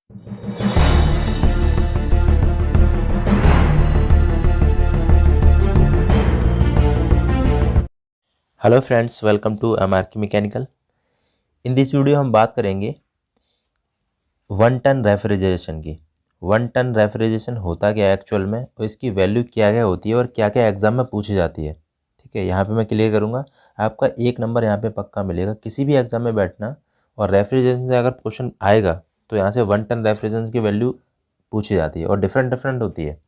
Hello friends, welcome to MRK mechanical. In this video हम बात करेंगे 1 टन रेफ्रिजरेशन की। 1 टन रेफ्रिजरेशन होता क्या है एक्चुअल में, और इसकी वैल्यू क्या क्या होती है और क्या क्या एग्जाम में पूछी जाती है। ठीक है, यहाँ पे मैं क्लियर करूँगा। आपका 1 नंबर यहाँ पे पक्का मिलेगा किसी भी एग्जाम में बैठना, और रेफ्रिजरेशन से अगर क्वेश्चन आएगा तो यहाँ से 1 टन रेफ्रिजरेशन की वैल्यू पूछी जाती है और डिफरेंट डिफरेंट होती है।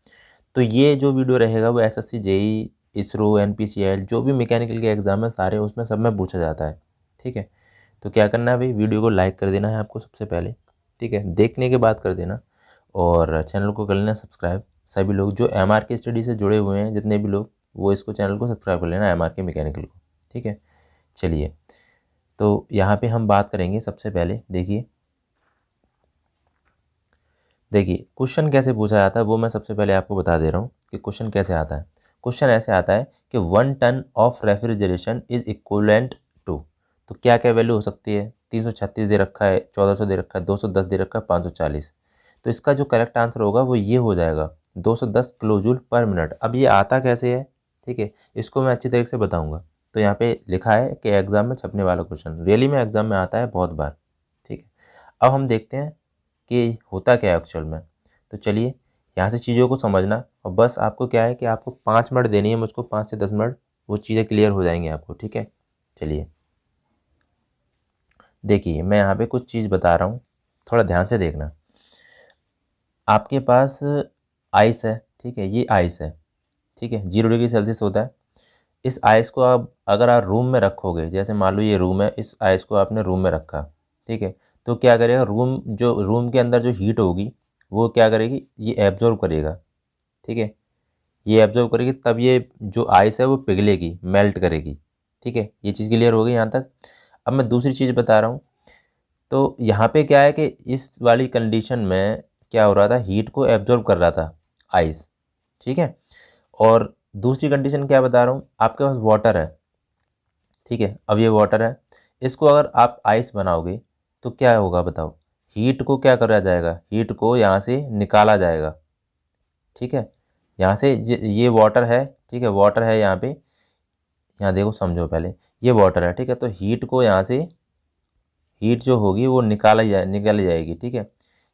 तो ये जो वीडियो रहेगा वो एसएससी, जेई, इसरो, एनपीसीएल, जो भी मैकेनिकल के एग्जाम है सारे उसमें सब में पूछा जाता है। ठीक है, तो क्या करना है भाई, वीडियो को लाइक कर देना है आपको सबसे पहले। ठीक है, देखने के बाद कर देना, और चैनल को कर लेना सब्सक्राइब। सभी लोग जो एमआरके स्टडी से जुड़े हुए हैं, जितने भी लोग, वो इसको चैनल को सब्सक्राइब कर लेना, एमआरके मैकेनिकल को। ठीक है, चलिए, तो यहाँ पे हम बात करेंगे सबसे पहले। देखिए क्वेश्चन कैसे पूछा जाता है वो मैं सबसे पहले आपको बता दे रहा हूँ कि क्वेश्चन कैसे आता है। क्वेश्चन ऐसे आता है कि 1 ton of refrigeration is equivalent to. तो क्या क्या वैल्यू हो सकती है, 336 दे रखा है, 1400 दे रखा है, 210 दे रखा है, 540। तो इसका जो करेक्ट आंसर होगा वो ये हो जाएगा, 210 किलोजूल पर मिनट। अब ये आता कैसे है, ठीक है, इसको मैं अच्छी तरीके से बताऊँगा। तो यहाँ पे लिखा है कि एग्ज़ाम में छपने वाला क्वेश्चन रियली में एग्ज़ाम में आता है बहुत बार। ठीक है, अब हम देखते हैं कि होता क्या है एक्चुअल में। तो चलिए, यहाँ से चीज़ों को समझना, और बस आपको क्या है कि आपको 5 मिनट देनी है मुझको, 5 से 10 मिनट, वो चीज़ें क्लियर हो जाएंगी आपको। ठीक है, चलिए देखिए, मैं यहाँ पे कुछ चीज़ बता रहा हूँ, थोड़ा ध्यान से देखना। आपके पास आइस है, ठीक है, ये आइस है, ठीक है, 0 डिग्री सेल्सियस होता है। इस आइस को आप अगर आप रूम में रखोगे, जैसे मान लो ये रूम है, इस आइस को आपने रूम में रखा, ठीक है, तो क्या करेगा, रूम के अंदर जो हीट होगी वो क्या करेगी, ये एब्जॉर्व करेगा। ठीक है, ये एब्जॉर्व करेगी, तब ये जो आइस है वो पिघलेगी, मेल्ट करेगी। ठीक है, ये चीज़ क्लियर हो गई यहाँ तक। अब मैं दूसरी चीज़ बता रहा हूँ। तो यहाँ पे क्या है कि इस वाली कंडीशन में क्या हो रहा था, हीट को एब्जॉर्व कर रहा था आइस। ठीक है, और दूसरी कंडीशन क्या बता रहा हूँ, आपके पास वाटर है। ठीक है, अब ये वाटर है, इसको अगर आप आइस बनाओगे तो क्या होगा बताओ, हीट को क्या करा जाएगा, हीट को यहाँ से निकाला जाएगा। ठीक है, यहाँ से ये वाटर है, ठीक है, वाटर है यहाँ पे, यहाँ देखो समझो पहले, ये वाटर है, ठीक है, तो हीट को यहाँ से, हीट जो होगी वो निकाली जाएगी। ठीक है,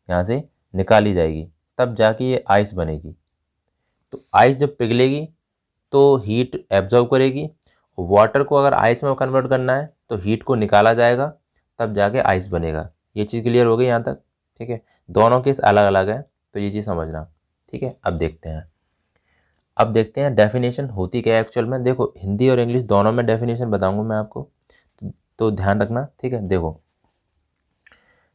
यहाँ से निकाली जाएगी, तब जाके ये आइस बनेगी। तो आइस जब पिघलेगी तो हीट एब्जॉर्व करेगी। वाटर को अगर आइस में कन्वर्ट करना है तो हीट को निकाला जाएगा, तब जाके आइस बनेगा। ये चीज़ क्लियर हो गई यहाँ तक। ठीक है, दोनों केस अलग अलग है, तो ये चीज़ समझना। ठीक है, अब देखते हैं डेफिनेशन होती क्या है एक्चुअल में। देखो, हिंदी और इंग्लिश दोनों में डेफिनेशन बताऊंगा मैं आपको, तो ध्यान रखना। ठीक है, देखो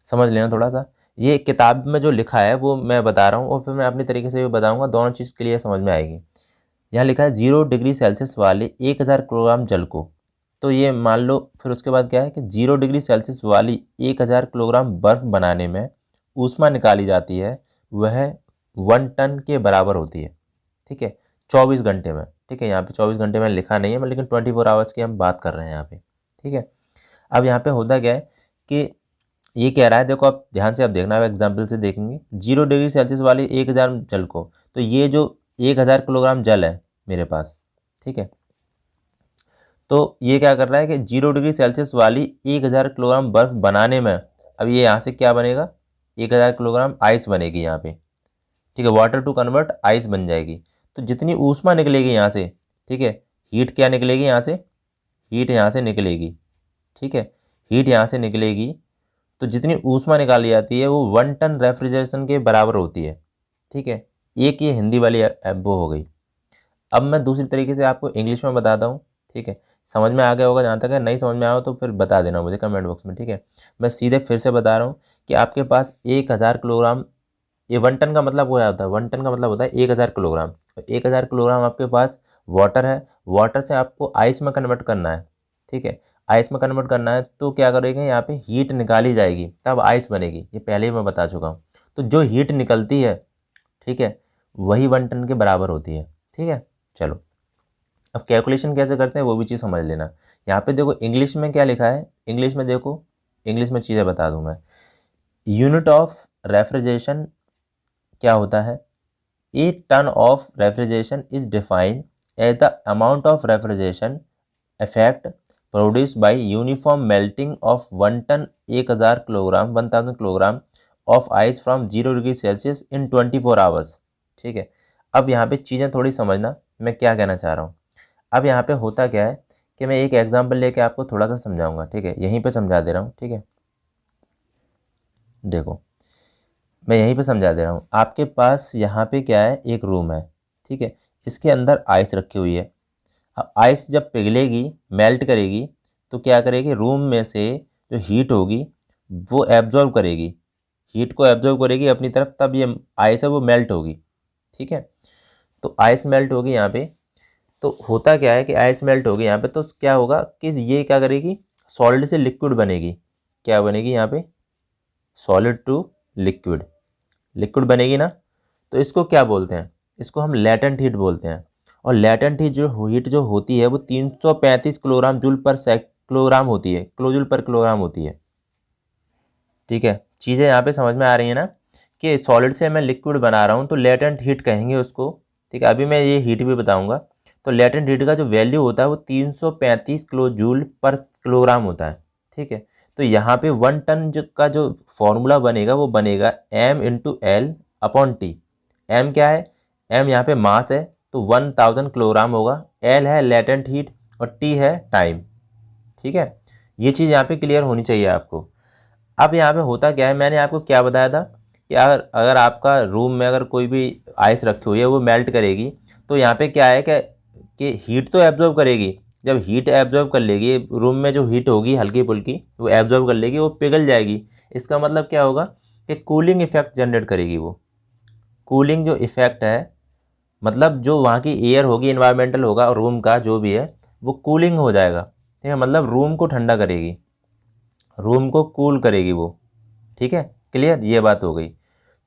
समझ लेना थोड़ा सा। ये किताब में जो लिखा है वो मैं बता रहा हूँ, और फिर मैं अपनी तरीके से भी बताऊंगा, दोनों चीज़ क्लियर समझ में आएगी। यहाँ लिखा है 0 डिग्री सेल्सियस वाले 1000 किलोग्राम जल को। तो ये मान लो, फिर उसके बाद क्या है कि 0 डिग्री सेल्सियस वाली 1000 किलोग्राम बर्फ़ बनाने में ऊष्मा निकाली जाती है, वह 1 टन के बराबर होती है। ठीक है, 24 घंटे में। ठीक है, यहाँ पे 24 घंटे में लिखा नहीं है मैं, लेकिन 24 आवर्स की हम बात कर रहे हैं यहाँ पे। ठीक है, अब यहाँ पे होता क्या है कि ये कह रहा है, देखो आप ध्यान से, आप देखना, आप एग्जाम्पल से देखेंगे, 0 डिग्री सेल्सियस वाली 1000 जल को, तो ये जो 1000 किलोग्राम जल है मेरे पास, ठीक है, तो ये क्या कर रहा है कि 0 डिग्री सेल्सियस वाली 1000 किलोग्राम बर्फ बनाने में, अब ये यहाँ से क्या बनेगा, 1000 किलोग्राम आइस बनेगी यहाँ पे। ठीक है, वाटर टू कन्वर्ट आइस बन जाएगी। तो जितनी ऊष्मा निकलेगी यहाँ से, ठीक है, हीट क्या निकलेगी यहाँ से, हीट यहाँ से निकलेगी। ठीक है, हीट यहाँ से निकलेगी, तो जितनी ऊष्मा निकाली जाती है वो 1 टन रेफ्रिजरेशन के बराबर होती है। ठीक है, एक ये हिंदी वाली वो हो गई। अब मैं दूसरी तरीके से आपको इंग्लिश में बताता हूँ। ठीक है, समझ में आ गया होगा, जहाँ तक है, नहीं समझ में आया हो तो फिर बता देना मुझे कमेंट बॉक्स में। ठीक है, मैं सीधे फिर से बता रहा हूँ कि आपके पास 1000 किलोग्राम, ये 1 टन का मतलब हो जाता है, 1 टन का मतलब होता है 1000 किलोग्राम। 1000 किलोग्राम आपके पास वाटर है, वाटर से आपको आइस में कन्वर्ट करना है। ठीक है, आइस में कन्वर्ट करना है, तो क्या करेंगे, यहाँ पे हीट निकाली जाएगी, तब आइस बनेगी। ये पहले ही मैं बता चुका हूँ। तो जो हीट निकलती है, ठीक है, वही 1 टन के बराबर होती है। ठीक है, चलो अब कैलकुलेशन कैसे करते हैं वो भी चीज़ समझ लेना। यहाँ पे देखो इंग्लिश में क्या लिखा है, इंग्लिश में देखो, इंग्लिश में चीज़ें बता दूँ मैं। यूनिट ऑफ रेफ्रिजरेशन क्या होता है? A ton of refrigeration is defined as the amount of refrigeration effect produce by uniform melting of 1 ton 1000 kilogram 1000 kilogram of ice from 0 degree Celsius in 24 hours. ठीक है, अब यहाँ पे चीज़ें थोड़ी समझना, मैं क्या कहना चाह रहा हूँ। अब यहाँ पे होता क्या है कि मैं एक एग्जांपल लेके आपको थोड़ा सा समझाऊंगा। ठीक है, यहीं पे समझा दे रहा हूँ। ठीक है, देखो मैं यहीं पे समझा दे रहा हूँ। आपके पास यहाँ पे क्या है, एक रूम है। ठीक है, इसके अंदर आइस रखी हुई है। अब आइस जब पिघलेगी, मेल्ट करेगी, तो क्या करेगी, रूम में से जो हीट होगी वो एब्जॉर्व करेगी, हीट को एब्जॉर्व करेगी अपनी तरफ, तब ये आइस है वो मेल्ट होगी। ठीक है, तो आइस मेल्ट होगी यहाँ पे। तो होता क्या है कि आइस मेल्ट होगी यहाँ पे, तो क्या होगा कि ये क्या करेगी, सॉलिड से लिक्विड बनेगी। क्या बनेगी यहाँ पे, सॉलिड टू लिक्विड, लिक्विड बनेगी ना। तो इसको क्या बोलते हैं, इसको हम लेटेंट हीट बोलते हैं। और लेटेंट हीट जो होती है वो 335 किलोग्राम जूल पर किलोग्राम होती है, किलोजूल पर किलोग्राम होती है। ठीक है, चीज़ें यहाँ पे समझ में आ रही है ना, कि सॉलिड से मैं लिक्विड बना रहा हूँ तो लेटेंट हीट कहेंगे उसको। ठीक है, अभी मैं ये हीट भी बताऊँगा। तो लेटेंट हीट का जो वैल्यू होता है वो 335 किलो जूल पर किलोग्राम होता है। ठीक है, तो यहाँ पे 1 टन का जो फॉर्मूला बनेगा वो बनेगा M/L/T। M क्या है, M यहाँ पे मास है तो 1000 किलोग्राम होगा, L है लेटेंट हीट और T है टाइम। ठीक है, ये चीज़ यहाँ पे क्लियर होनी चाहिए आपको। अब यहाँ पे होता क्या है, मैंने आपको क्या बताया था कि अगर आपका रूम में अगर कोई भी आइस रखी हुई है वो मेल्ट करेगी, तो यहाँ पे क्या है कि हीट तो एब्जॉर्ब करेगी। जब हीट एब्जॉर्ब कर लेगी, रूम में जो हीट होगी हल्की फुल्की वो एब्जॉर्ब कर लेगी, वो पिघल जाएगी। इसका मतलब क्या होगा कि कूलिंग इफेक्ट जनरेट करेगी वो। कूलिंग जो इफेक्ट है, मतलब जो वहाँ की एयर होगी, इन्वायरमेंटल होगा और रूम का जो भी है वो कूलिंग हो जाएगा। ठीक है, मतलब रूम को ठंडा करेगी, रूम को कूल करेगी वो। ठीक है, क्लियर, ये बात हो गई।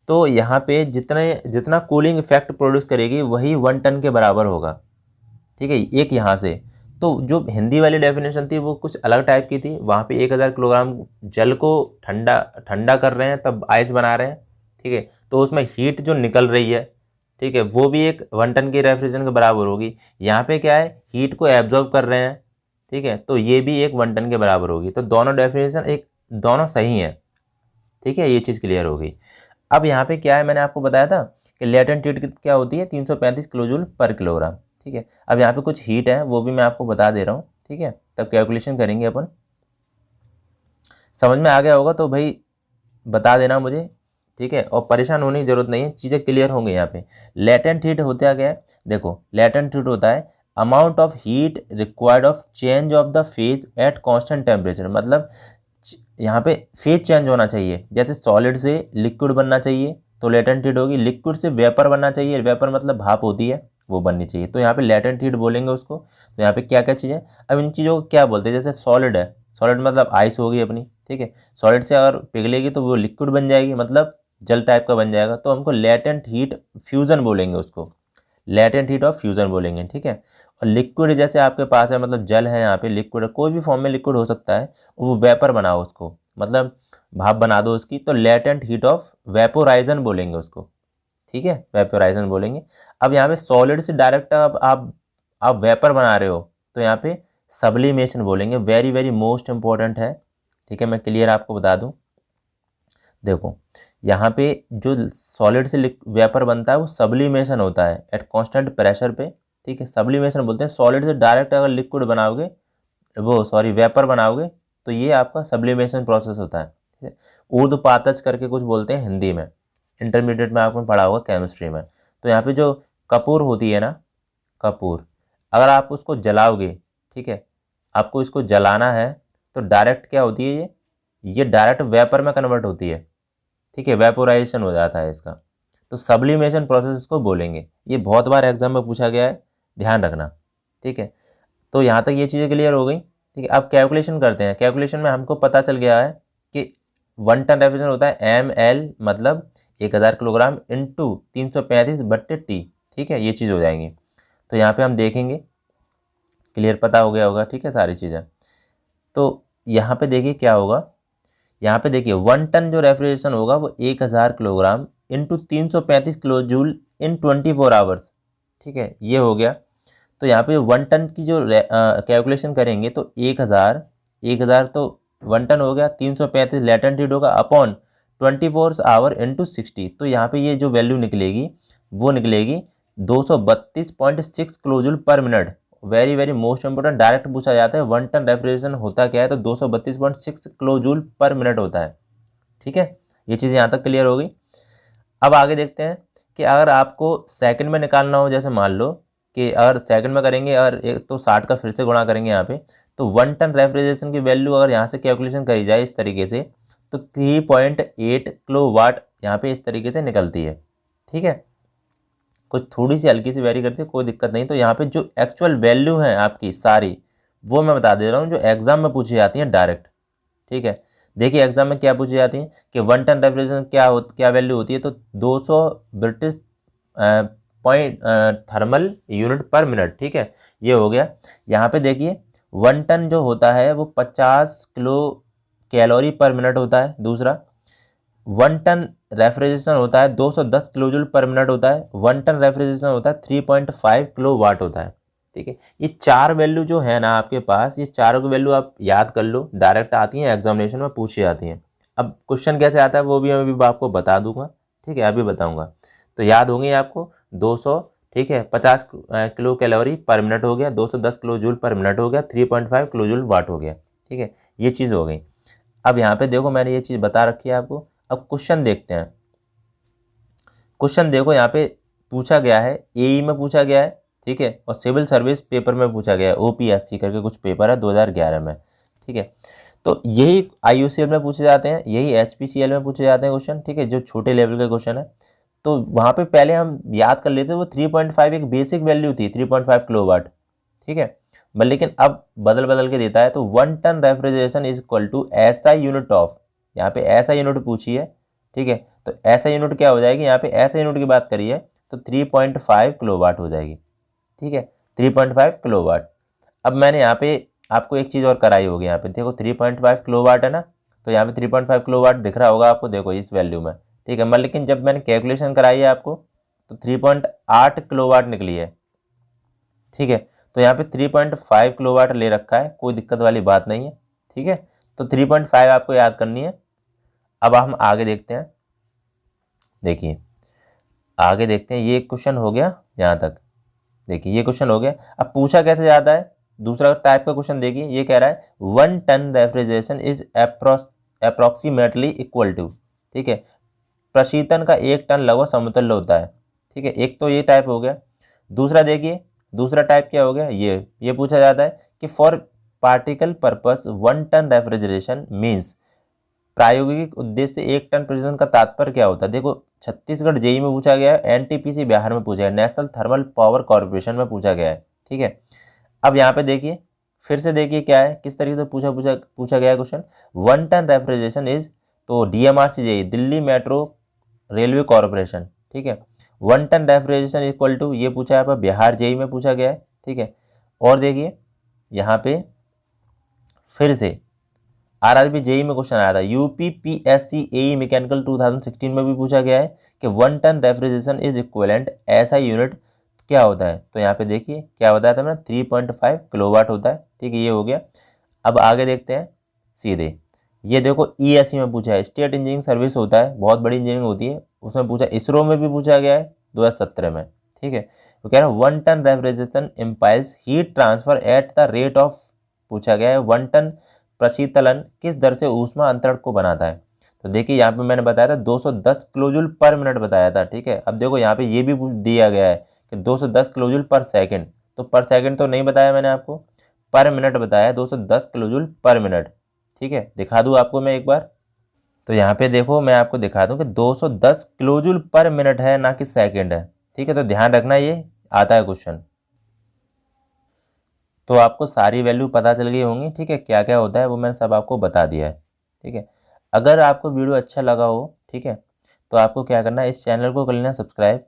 तो यहाँ पे जितना कूलिंग इफेक्ट प्रोड्यूस करेगी वही 1 टन के बराबर होगा। ठीक है, एक यहाँ से। तो जो हिंदी वाली डेफिनेशन थी वो कुछ अलग टाइप की थी, वहाँ पे 1000 किलोग्राम जल को ठंडा ठंडा कर रहे हैं तब आइस बना रहे हैं। ठीक है, तो उसमें हीट जो निकल रही है, ठीक है, वो भी एक 1 टन की रेफ्रिजरेशन के बराबर होगी। यहाँ पे क्या है, हीट को एब्जॉर्ब कर रहे हैं। ठीक है, तो ये भी एक 1 टन के बराबर होगी। तो दोनों डेफिनेशन दोनों सही हैं। ठीक है, ये चीज़ क्लियर हो गई। अब यहाँ पे क्या है, मैंने आपको बताया था कि लेटेंट हीट क्या होती है, 335 किलोजूल पर किलोग्राम। ठीक है, अब यहाँ पे कुछ हीट है वो भी मैं आपको बता दे रहा हूँ। ठीक है, तब कैलकुलेशन करेंगे अपन। समझ में आ गया होगा तो भाई बता देना मुझे। ठीक है, और परेशान होने की जरूरत नहीं है, चीज़ें क्लियर होंगी यहाँ पे। लेटेंट हीट होता क्या है, देखो लेटेंट हीट होता है amount of heat required of change of the phase at constant temperature. मतलब यहाँ पे फेज चेंज होना चाहिए, जैसे सॉलिड से लिक्विड बनना चाहिए तो लेटेंट हीट होगी, लिक्विड से वेपर बनना चाहिए, वेपर मतलब भाप होती है वो बननी चाहिए, तो यहाँ पे लेटेंट हीट बोलेंगे उसको। तो यहाँ पे क्या क्या चीज़ें, अब इन चीज़ों को क्या बोलते हैं, जैसे सॉलिड है, सॉलिड मतलब आइस होगी अपनी। ठीक है, सॉलिड से अगर पिघलेगी तो वो लिक्विड बन जाएगी, मतलब जल टाइप का बन जाएगा, तो हमको लेटेंट हीट फ्यूजन बोलेंगे उसको, लेटेंट हीट ऑफ फ्यूजन बोलेंगे। ठीक है, और लिक्विड जैसे आपके पास है, मतलब जल है यहाँ पे, लिक्विड कोई भी फॉर्म में लिक्विड हो सकता है, वो वेपर बनाओ उसको, मतलब भाप बना दो उसकी, तो लेटेंट हीट ऑफ वेपोराइजन बोलेंगे उसको। ठीक है, वेपोराइजन बोलेंगे। अब यहाँ पे सॉलिड से डायरेक्ट अब आप वेपर बना रहे हो तो यहाँ पे सब्लिमेशन बोलेंगे, वेरी वेरी मोस्ट इंपॉर्टेंट है। ठीक है, मैं क्लियर आपको बता दूं। देखो यहाँ पे जो सॉलिड से वेपर बनता है वो सब्लिमेशन होता है एट कांस्टेंट प्रेशर पे। ठीक है, सब्लिमेशन बोलते हैं। सॉलिड से डायरेक्ट अगर लिक्विड बनाओगे, वो सॉरी वेपर बनाओगे, तो ये आपका सब्लिमेशन प्रोसेस होता है। ठीक है, ऊर्ध्वपातज करके कुछ बोलते हैं हिंदी में, इंटरमीडिएट में आपने पढ़ा होगा केमिस्ट्री में। तो यहाँ पे जो कपूर होती है ना, कपूर, अगर आप उसको जलाओगे, ठीक है, आपको इसको जलाना है, तो डायरेक्ट क्या होती है, ये डायरेक्ट वेपर में कन्वर्ट होती है। ठीक है, वेपोराइजेशन हो जाता है इसका, तो सब्लिमेशन प्रोसेस इसको बोलेंगे। ये बहुत बार एग्जाम में पूछा गया है, ध्यान रखना। ठीक है, तो यहाँ तक ये चीज़ें क्लियर हो गई। ठीक है, अब कैलकुलेशन करते हैं। कैलकुलेशन में हमको पता चल गया है कि 1 टन रेफ्रिजरेशन होता है ML मतलब 1000 किलोग्राम इंटू 335/T। ठीक है, ये चीज़ हो जाएंगी। तो यहाँ पे हम देखेंगे, क्लियर पता हो गया होगा। ठीक है, सारी चीज़ें। तो यहाँ पे देखिए क्या होगा, यहाँ पे देखिए 1 टन जो रेफ्रिजरेशन होगा वो 1000 किलोग्राम इंटू 335 किलो जूल इन 24 आवर्स, ठीक है, ये हो गया। तो यहाँ पे 1 टन की जो कैलकुलेशन करेंगे तो 1000 तो 1 टन हो गया, 335 लेटेंट हीट होगा अपॉन 24 आवर इंटू 60, तो यहाँ पे ये जो वैल्यू निकलेगी वो निकलेगी 232.6 किलो जूल पर minute. Very very most important, direct पूछा जाता है 1 टन रेफ्रिजरेशन होता क्या है, तो 232.6 किलो जूल पर मिनट होता है, ठीक है। ये चीज़ यहाँ तक क्लियर हो गई। अब आगे देखते हैं कि अगर आपको सेकंड में निकालना हो, जैसे मान लो कि अगर सेकंड में करेंगे और एक तो 60 का फिर से गुणा करेंगे यहाँ पे, तो 1 टन रेफ्रिजरेशन की वैल्यू अगर यहाँ से कैलकुलेशन करी जाए इस तरीके से, तो 3.8 किलो वाट यहाँ पे इस तरीके से निकलती है, ठीक है। कुछ थोड़ी सी हल्की सी वेरी करती है, कोई दिक्कत नहीं। तो यहाँ पे जो एक्चुअल वैल्यू है आपकी सारी, वो मैं बता दे रहा हूँ, जो एग्जाम में पूछी जाती है डायरेक्ट, ठीक है। देखिए एग्जाम में क्या पूछी जाती है कि 1 टन रेफ्रिजरेशन क्या वैल्यू होती है, तो 200 ब्रिटिश पॉइंट थर्मल यूनिट पर मिनट, ठीक है, ये हो गया। यहाँ पे देखिए 1 टन जो होता है वो 50 किलो कैलोरी पर मिनट होता है। दूसरा 1 टन रेफ्रिजरेशन होता है 210 किलो जूल पर मिनट होता है। 1 टन रेफ्रिजरेशन होता है 3.5 किलो वाट होता है, ठीक है। ये चार वैल्यू जो है ना आपके पास, ये चारों की वैल्यू आप याद कर लो, डायरेक्ट आती हैं एग्जामिनेशन में पूछी जाती हैं। अब क्वेश्चन कैसे आता है वो भी मैं अभी आपको बता दूंगा, ठीक है, अभी बताऊंगा। तो याद होंगे आपको 200, ठीक है, 50 किलो कैलोरी पर मिनट हो गया, 210 किलो जूल पर मिनट हो गया, 3.5 किलो जूल वाट हो गया, ठीक है, ये चीज़ हो गई। अब यहाँ पे देखो मैंने ये चीज़ बता रखी है आपको। अब क्वेश्चन देखते हैं। क्वेश्चन देखो यहाँ पे पूछा गया है, एई में पूछा गया है, ठीक है, और सिविल सर्विस पेपर में पूछा गया है, ओपीएससी करके कुछ पेपर है 2011 में, ठीक है। तो यही आईयूसीएल में पूछे जाते हैं, यही एचपीसीएल में पूछे जाते हैं क्वेश्चन, ठीक है, जो छोटे लेवल के क्वेश्चन है। तो वहाँ पे पहले हम याद कर लेते, वो 3.5 एक बेसिक वैल्यू थी, 3.5 किलोवाट, ठीक है। लेकिन अब बदल बदल के देता है, तो 1 ton refrigeration is equal to SI unit of, यहाँ पे एसआई यूनिट पूछी है, ठीक है। तो एसआई यूनिट क्या हो जाएगी, यहाँ पे एसआई यूनिट की बात करिए तो 3.5 किलोवाट हो जाएगी, ठीक है, 3.5 किलोवाट। अब मैंने यहाँ पे आपको एक चीज़ और कराई होगी, यहाँ पे देखो 3.5 किलोवाट है ना, तो यहाँ पे 3.5 किलोवाट दिख रहा होगा आपको, देखो इस वैल्यू में, ठीक है। लेकिन जब मैंने कैलकुलेशन कराई है आपको तो 3.8 किलोवाट निकली है, ठीक है। तो यहाँ पे 3.5 किलोवाट ले रखा है, कोई दिक्कत वाली बात नहीं है, ठीक है। तो 3.5 आपको याद करनी है। अब हम आगे देखते हैं, देखिए आगे देखते हैं, ये क्वेश्चन हो गया यहाँ तक, देखिए ये क्वेश्चन हो गया। अब पूछा कैसे जाता है, दूसरा टाइप का क्वेश्चन देखिए, ये कह रहा है 1 ton refrigeration is approximately equal to, ठीक है, प्रशीतन का 1 टन लगभग समतुल्य होता है, ठीक है। एक तो ये टाइप हो गया। दूसरा देखिए, दूसरा टाइप क्या हो गया, ये पूछा जाता है कि for particle purpose 1 ton refrigeration means, प्रायोगिक उद्देश्य से 1 टन रेफ्रिजरेशन का तात्पर्य क्या होता है। देखो छत्तीसगढ़ जेई में पूछा गया है, एनटीपीसी बिहार में पूछा है, नेशनल थर्मल पावर कॉर्पोरेशन में पूछा गया है, ठीक है। अब यहाँ पे देखिए, फिर से देखिए क्या है, किस तरीके से पूछा गया है क्वेश्चन। 1 टन रेफ्रिजरेशन इज, तो DMRC JE, Delhi Metro Railway Corporation, ठीक है। 1 टन रेफ्रिजरेशन इक्वल टू, ये पूछा है बिहार जेई में पूछा गया है, ठीक है। और देखिए यहाँ पे फिर से आरआरबी जेई में क्वेश्चन आया था, यूपी पीएससी एई मैकेनिकल 2016 में भी पूछा गया है कि 1 ton refrigeration is equivalent SI unit क्या होता है। तो यहाँ पे देखिए क्या बताया था मैंने, 3.5 किलोवाट होता है, ठीक है, ये हो गया। अब आगे देखते हैं सीधे, ये देखो ईएससी में पूछा है, स्टेट इंजीनियरिंग सर्विस होता है, बहुत बड़ी इंजीनियरिंग होती है, उसमें पूछा, इसरो में भी पूछा गया है 2017 में, ठीक है। तो कह रहा है 1 ton refrigeration implies heat transfer at the rate of, पूछा गया है 1 टन प्रशीतलन किस दर से ऊष्मा अंतरण को बनाता है। तो देखिए यहाँ पे मैंने बताया था 210 किलोजूल पर मिनट बताया था, ठीक है। अब देखो यहाँ पे ये भी दिया गया है कि 210 किलोजूल पर सेकंड, तो पर सेकंड तो नहीं बताया मैंने आपको, पर मिनट बताया 210 किलोजूल पर मिनट, ठीक है। दिखा दूँ आपको मैं एक बार, तो यहाँ पे देखो मैं आपको दिखा दूँ कि 210 किलोजूल पर मिनट है, ना कि सेकेंड है, ठीक है। तो ध्यान रखना, ये आता है क्वेश्चन। तो आपको सारी वैल्यू पता चल गई होंगी, ठीक है, क्या क्या होता है वो मैंने सब आपको बता दिया है, ठीक है। अगर आपको वीडियो अच्छा लगा हो, ठीक है, तो आपको क्या करना है, इस चैनल को कर लेना सब्सक्राइब,